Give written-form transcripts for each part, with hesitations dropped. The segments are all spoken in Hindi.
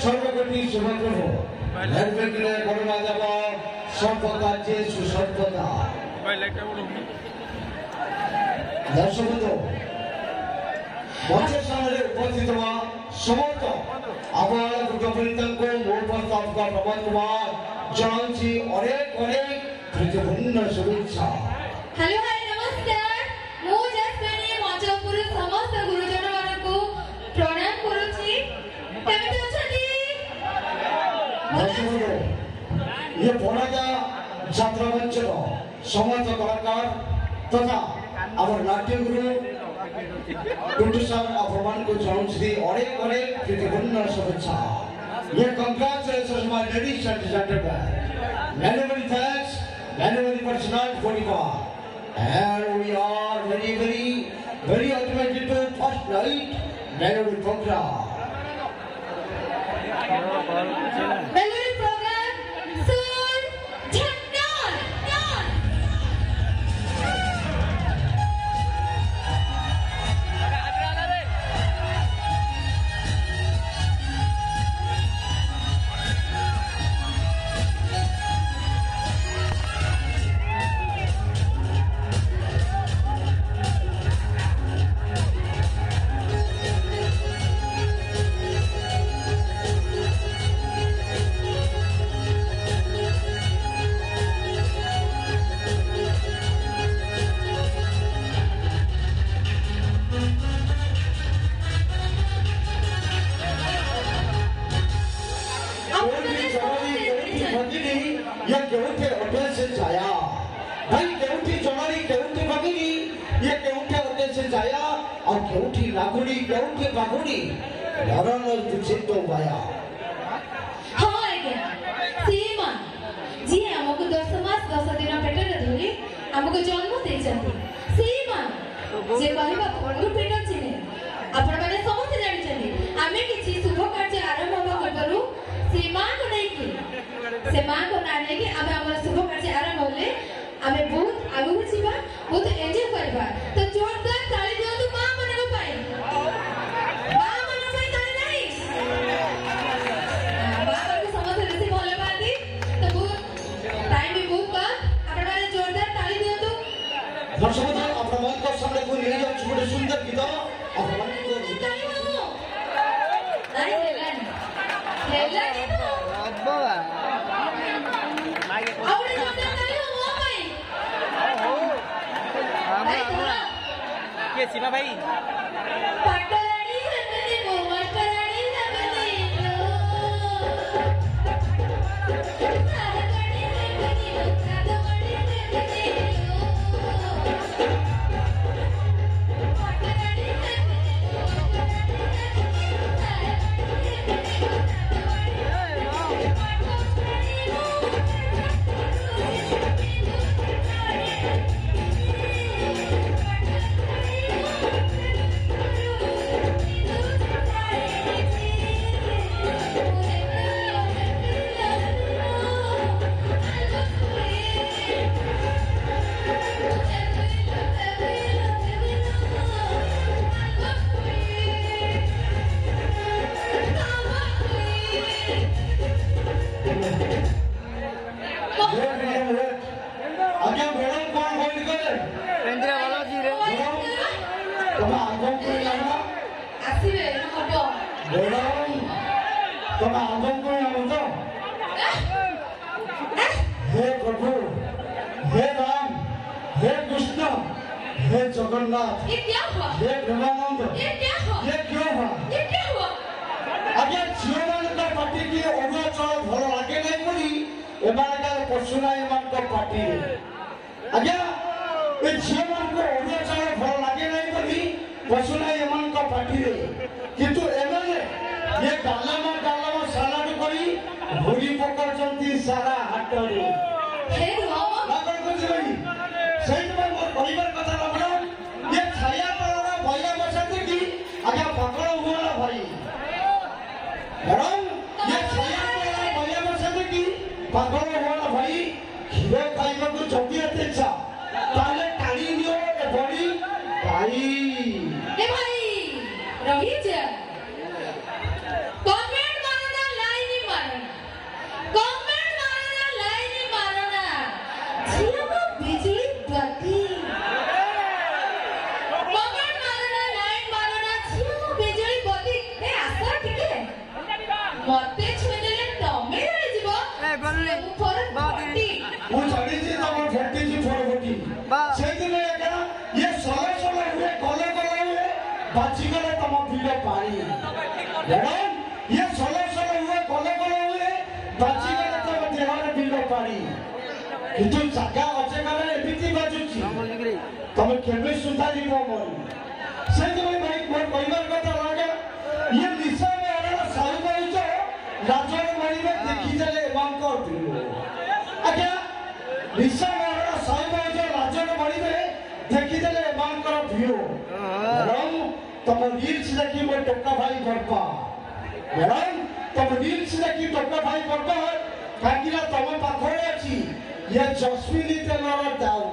সর্বকটি শুভগ্রহ নির্বিঘ্নে করোনা যাব সর্বকার্যে সুসর্বদা। দর্শক মঞ্চের সামনে উপস্থিত হওয়া সমস্ত আমার দুর্গাপরিতাঙ্ক মূল প্রস্তাবক প্রমোদ কুমার জানাচ্ছি অনেক অনেক প্রীতিপূর্ণ শুভেচ্ছা। हेलो हाय नमस्कार मु जसमिनी मंच उपरु समस्त गुरुजन मानकु प्रणाम करूची। केमिति अछंती दर्शक ये पराजा छात्र मंच समस्त कलाकार तथा आवर नाट्य गुरु टुटू साहब अफमान को जाऊंगी अनेक अनेक प्रतीपूर्ण शुभेच्छा। ये congratulations my ladies and gentlemen, many many thanks, many many personal for and we are very ultimately to first night melody program. melody program soon Jhandan ए भाई रही जे कमेंट मारो ना मैडम ये सोलो सोलो हुए कोले कोले हुए बाजी का तो देवाने बिल्लो पानी किंतु जागा अच्छे कारण एबिटी बाजुची तमे केबे सुधा जीवो मोर से जो भाई मोर परिवार कथा लागे ये निशा में अरे साई भाई जो राजन मणि में देखी चले एवं कर दियो आज्ञा निशा में अरे साई भाई जो राजन मणि में देखी चले एवं कर दियो मैडम तम रील्स देखी मोर टक्का भाई करपा मैडम तम रील्स देखी टक्का भाई करपा काकिला तम पाखरे अछि ये जस्मिनी तेलर दाऊ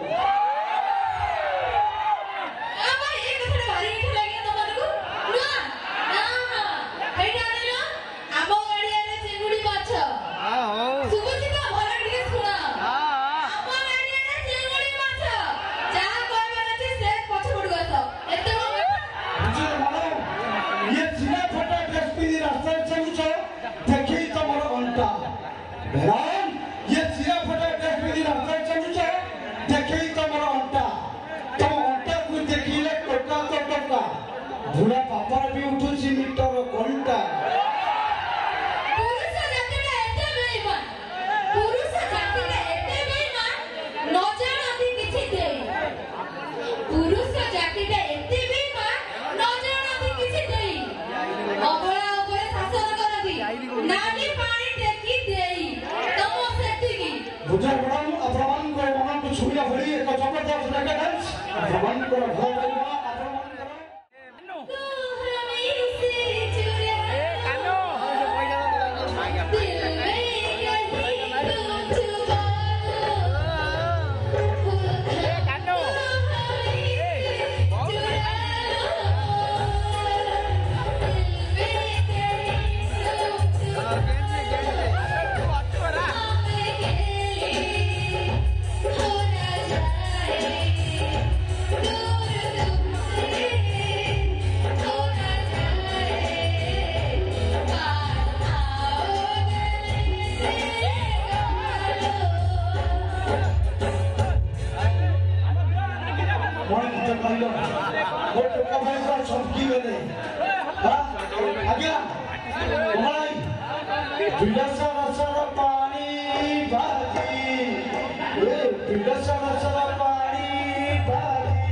ये चिरा फटा ड्रेस में रास्ता चलुछ देखई तमर अंटा तम अंटा को देखिले टोका तो टोका धुला पापर भी उठुची मीटर घंटा पुरुष जातिरे एते बेईमान पुरुष जातिरे एते बेईमान न जानती किछि देई पुरुष जातिरे एते बेईमान न जानती किछि देई अबला ऊपर शासन करती नाली पानी देखी देई तमो सेतिकी बुझा बड़म अप्रमाण को मन को छुइया भरी एक जबरदस्त लगे डांस अप्रमाण को भला करवा अप्रमाण करो तोहरा मेरी से चुरा कानो दिल में कहीं तू छुपा कानो मन तो कहियो वो टोका भाई का सबकी गले हां आज्ञा भाई बिलसा रसर पानी भाजी ए बिलसा रसर पानी भाजी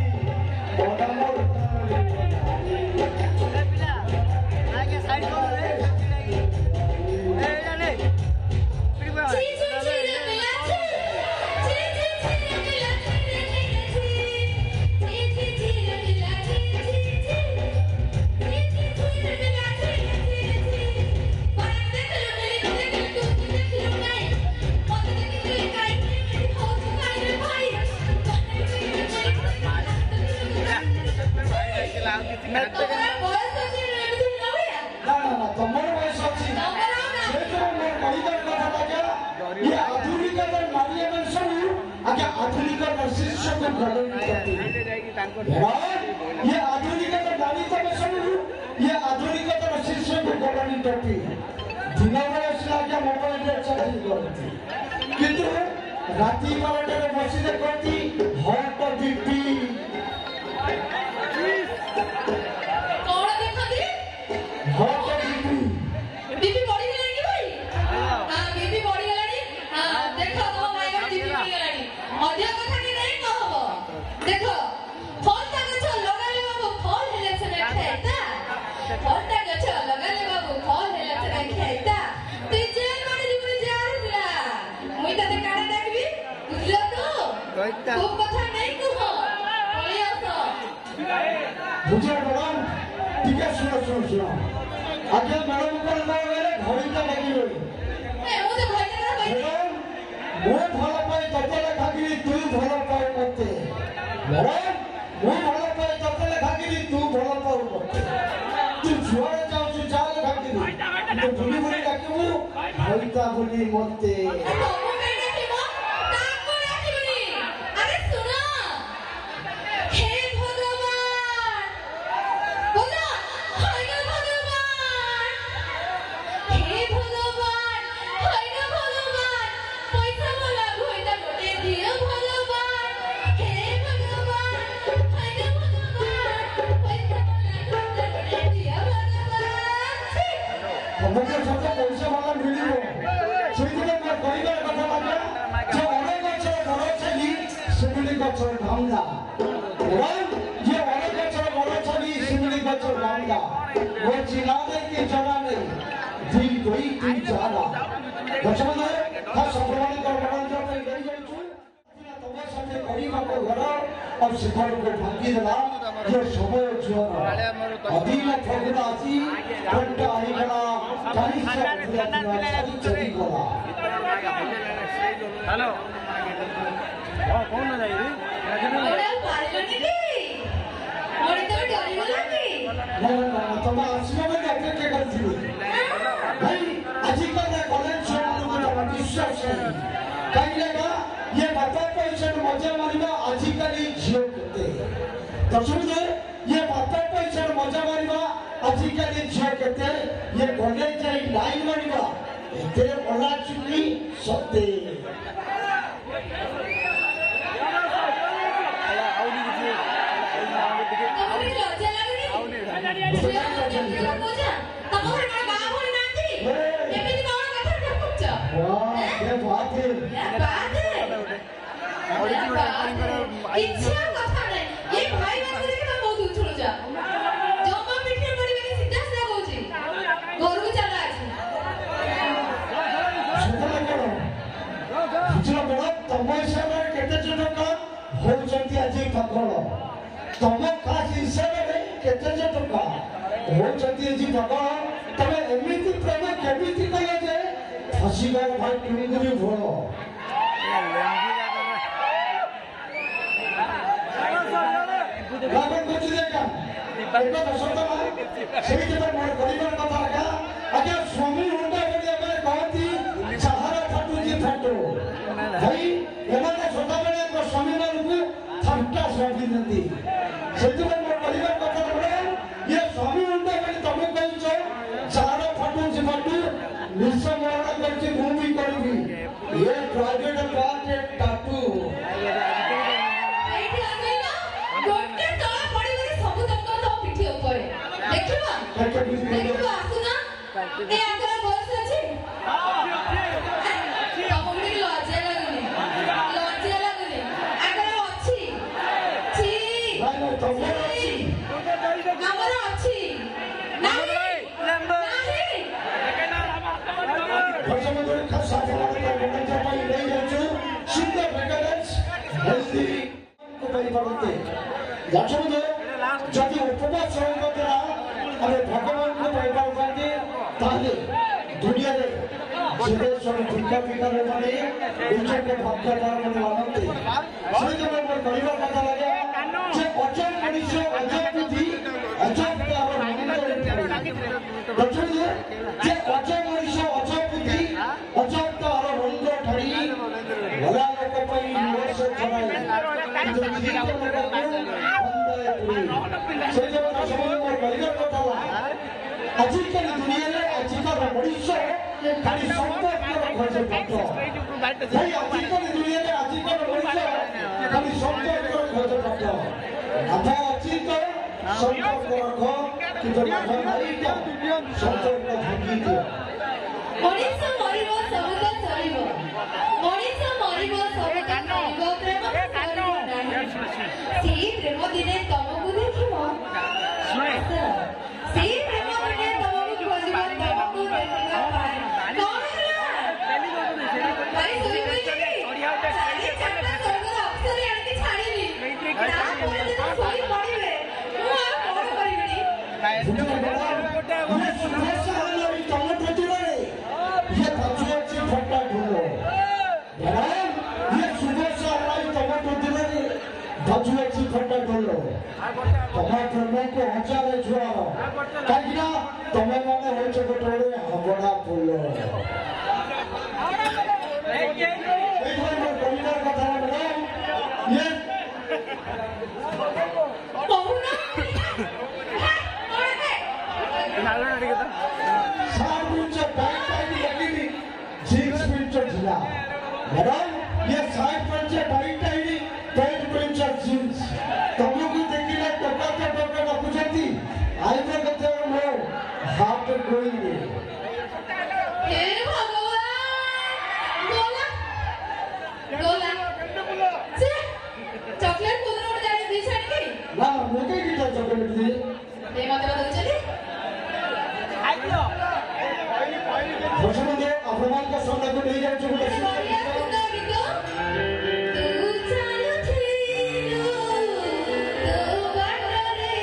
बड़ा मोर आगे साइड करो रे ए जाने फिर बोल ची ची ची रे मिलाची ची ची ची रे मिलाची ची ची ची रे मिलाची ची ची ची रे मिलाची पर देख लो मेरी देख लो तू देख लो नहीं मत देख लो काई मेरी हो तू काई रे भाई तुम्हारा बॉयस अच्छी रे तू ना भैया ना तमर वयस अछि से जो मोर कहिदार कथा लागे ये आधुनिकता मारिया में सब आगे आधुनिकता शीर्ष को गलती करती ये आधुनिकता नारी तब सब ये आधुनिकता शीर्ष को गलती करती दिन बेला सिला के मोबाइल रे चार्ज करती किंतु राती बारटा रे बसी दे करती हॉट बीपी कौन देखती हॉट बीपी बीपी बढ़ी गलानी कि भाई हां बीपी बढ़ी गलानी हां देखो तो भाई बीपी बढ़ी गलानी अधिक कथा कि नहीं कहबो देखो फल ता गछ लगाले बाबू फल हेले से खाइता फल ता गछ लगाले बाबू फल हेले से खाइता तू जेल माने जीवन जार पिला मुई तते काढे देखबी बुझलो तो कहता खूब कथा नहीं कहो बोली आसो बुझे मैडम ठीक है सुनो आगे मैडम ऊपर ना गए घड़ी का लगी हुई ए मुझे भय लगा भाई मैडम वो भला पाए ततले खागिरी तू भला पाए मते मैडम वो भला पाए ततले खागिरी तू भला पाए मते तू जुआरे जाऊ छु जाल खागिरी तो बुली बुली डाकिबू हलता बुली मते तमो काई देखिबो ताको देखिबनी अरे सुनो हे भगवान बोलो हाय भगवान हे भगवान हाय भगवान पैसा बोला घोइता लोटे दियो भगवान हे भगवान हाय भगवान पैसा बोला घोइता लोटे दियो भगवान ତମକୁ ସବୁ ପଇସା ବାଲା ମିଳିବ ସେଇଥିରେ ମୋର କହିବାର କଥା ଲାଗେ ଯେ ଅନେକ ଗଛର ବଡ଼ ଛେଲି ଶିମିଳି ଗଛର ଢାଙ୍ଗା ଏବଂ ଯେ ଅନେକ ଗଛର ବଡ଼ ଛେଲି ଶିମିଳି ଗଛର ଢାଙ୍ଗା ମୋ ଚିଲା ନେଇ କି ଜଣା ନେଇ ଦୁଇ ଦୁଇ ଦୁଇ ଜାଗା ଗଛମାନେ ଖାସ ପ୍ରମାଣିତ ମନୋରଞ୍ଜନ ପାଇଁ ନେଇଯାଉଛୁ ତମ ସାଥେ କରିବାକୁ ଘର ଆଉ ଶିଖରକୁ ଭାଙ୍ଗିଦେଲା ଯେ ସମୟ ଝିଅର ଅଧୀନ ଫଗୁଣ ଆସି ଘଣ୍ଟା ହେଇଗଲା ଚାଲିଗଲା हेलो कौन ना जाइए ତମେ ଆସିବ ବୋଲି ଅପେକ୍ଷା କରିଥିଲି ଭାଇ ଆଜିକାଲି କଲେଜ ଛୁଆମାନଙ୍କୁ ବିଶ୍ୱାସ ନାହିଁ କାହିଁକି ନା ଇଏ ବାପା ପଇସାରୁ ମଜା ମାରିବା ଆଜିକାଲି ଝିଅ କେତେ ଦର୍ଶକ ଇଏ ବାପା ପଇସାରୁ ମଜା ମାରିବା ଆଜିକାଲି ଝିଅ କେତେ ଇଏ କଲେଜ ଯାଇ ଲାଇନ୍ ମାରିବା ଏତେ ଅଲା ଚୁଲି ସତେ ତମ ହିସାବରେ କେତେ ଟଙ୍କା ହଉଛନ୍ତି ଆଜି ପାଗଳ ତମ ଖାସ ହିସାବରେ କେତେ ଟଙ୍କା ହଉଛନ୍ତି ଆଜି ପାଗଳ ତମେ ଏମିତି ପ୍ରେମ କେମିତି କଲ ଯେ ଫସିବାର ଭାଇ ଟୁଙ୍ଗୁରି ଭୋଳ ସେଇଥିପାଇଁ ମୋର ପରିବାର କଥା ଆଜ୍ଞା ଆଜ୍ଞା ସ୍ୱାମୀ ହୁଣ୍ଡା ବୋଲି ଆମେ କହନ୍ତି ଯାହାର ଫାଟୁଛି ଫାଟୁ ଭାଇ ଏମାନେ ସଦାବେଳେ ମୋ ସ୍ୱାମୀମାନଙ୍କୁ ଥଣ୍ଟା ସ୍ୱାମୀ ଦିଅନ୍ତି ସେଥିପାଇଁ ମୋର ପରିବାର କଥା ଇଏ ସ୍ୱାମୀ ହୁଣ୍ଡା ବୋଲି ତମେ କହୁଛ ଯାହାର ଫାଟୁଛି ଫାଟୁ ନିଶ ମରଣ କରୁଛି ମୁଁ ବି କରିବି ଏ ପ୍ରାଇଭେଟ ପାର୍ଟ ଟାଟୁ ଯଦି ଉପବାସ ଦ୍ୱାରା ଆମେ ଭଗବାନଙ୍କୁ ପାଇପାରୁଥାନ୍ତି ତାହେଲେ ଦୁନିଆରେ ସିଦ୍ଧେଶ୍ୱର ଭିକା ଭିକାରୀମାନେ ନିଜକୁ ଭକ୍ତମାନେ ମାନନ୍ତି ସେଇଥିପାଇଁ ମୋର କହିବା କଥା ଲାଗେ ଯେ ଅଜବ ମଣିଷ ଅଜବ ବୁଦ୍ଧି ଅଜବ ତାର ଯେ ଅଜବ ମଣିଷ ଅଜବ ବୁଦ୍ଧି ଅଜବ ତାର ରଙ୍ଗ ଠାରି ଭଲା ଲୋକ ପାଇଁ ନିବେଶ ଛଡ଼ାଏ ଆଜିକାଲି ଦୁନିଆରେ ଆଜିକାର ମଣିଷ ଖାଲି ସମ୍ପର୍କର ଖୋଜ ପାଠ ଭାଇ ଆଜିକାଲି ଦୁନିଆରେ ଆଜିକାର ମଣିଷ ଖାଲି ସମ୍ପର୍କର ଖୋଜ ପାଠ ଲାଭ ଅଛି ତ ସମ୍ପର୍କ ରଖ କିନ୍ତୁ ଲାଭ ନାହିଁ ତ ସମ୍ପର୍କ ଭାଙ୍ଗି ଦିଅ ମଣିଷ ମରିବ ସବୁ ତ ସରିବ ମଣିଷ ମରିବ ସବୁ ତ ସରିବ ପ୍ରେମ ସରିବ ନାହିଁ ସେଇ ପ୍ରେମ ଦିନେ ତମକୁ ଦେଖିବ ସେଇ ପ୍ରେମ ଦିନେ ତମକୁ ଖୋଜିବ ତମକୁ ଦେଖିବା ପାଇଁ କଣ ହେଲା ଭାଇ ଶୋଇବି ଚାରି ଚାରିଟା ସ୍ୱର୍ଗର ଅପ୍ସରୀ ଆଣିକି ଛାଡ଼ିବି ତାପରେ ଯଦି ଶୋଇ ପଡ଼ିବେ ମୁଁ ଆଉ କଣ କରିବିନି ତମ ପ୍ରେମକୁ ହଜାରେ ଛୁଆର କାହିଁକି ନା ତମେ ମାନେ ହଉଛ ଗୋଟେ ଗୋଟେ ହବଡ଼ା ଫୁଲ ଏଇଭଳି ମୋ ପରିବାର କଥା ম্যাডাম ये साइड पर से tight tight pant printer jeans तुमको देखिला टका टका रखुछंती आइबे कते मो हाथ कोई नहीं हे भगवान गोला गोला से चॉकलेट को उड़ जाने दी छाड़ी के ना मुझे की चॉकलेट दी ये मत बता चली दर्शकों ने अपमान का सामना को नहीं जाए चुके बढ़िया सुंदर गीत तू चालू थीरो तू बाटरे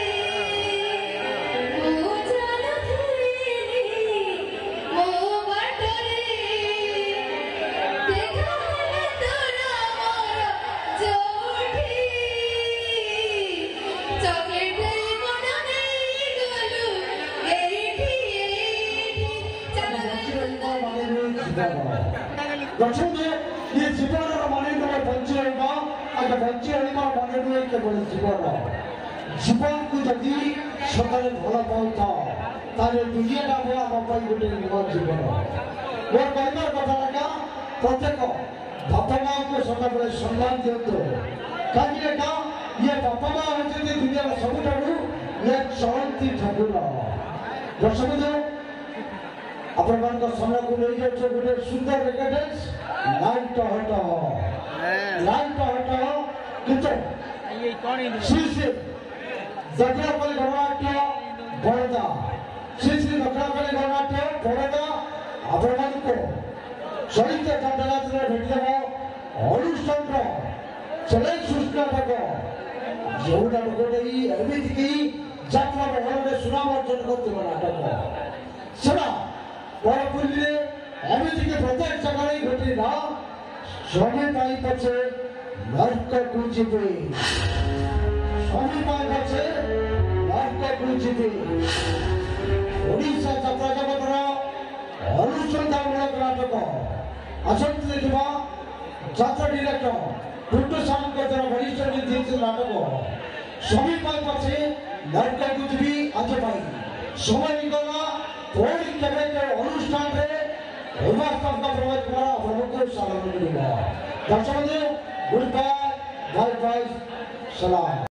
तू चालू थीरी मो बाटरे देखा है तोरा मोर जोठी चॉकलेट दे कोना नहीं गोलू एठी चलो दर्शकों ने ये जीवन और माने तो बच्चे होगा अगर बच्चे होगा माने तो एक केवल जीवन को जल्दी सकाले भला पाऊँ तारे दुनिया का वो आप अपनी गुटे निवास जीवन वो कहना पता लगा प्रत्येक बापा माँ को सकाले सम्मान दियो तो कहीं का ये बापा माँ होते थे दुनिया का सब ठाकुर ये शांति ठाकुर दर्शकों ने अपमान का सामना को नहीं जाए तो गुटे सुंदर रेकर्ड्स लाइन तो हटाओ किंतु ये कौन है श्री दक्षिणापल्ली गणनाट्य बड़ोदा श्री दक्षिणापल्ली गणनाट्य बड़ोदा अपमान को शहीद कंठनाथ भेटिदेव अनुष्ठान चले सुष्काटक जो नाटक एमती जात्रा महल में सुनाम अर्जन करते नाटक सेटा पड़पुरी एमती प्रत्येक जगह घटी ना स्वामी पाई पचे नर्क कुचिपे स्वामी पाई पचे नर्क कुचिपे ओडिशा जात्रा जगतर अनुसंधानमूलक नाटक आसंत देखा जात्रा डिरेक्टर टुटू सामंत वरिष्ठ निर्देशित नाटक स्वामी पाई पचे नर्क कुचिपे आज पाई समय गला थोड़ी केवल अनुष्ठान रे उमास्ताव का प्रवचन द्वारा प्रमुख सामने मिलेगा दर्शकों गुड बाय बाय बाय सलाम।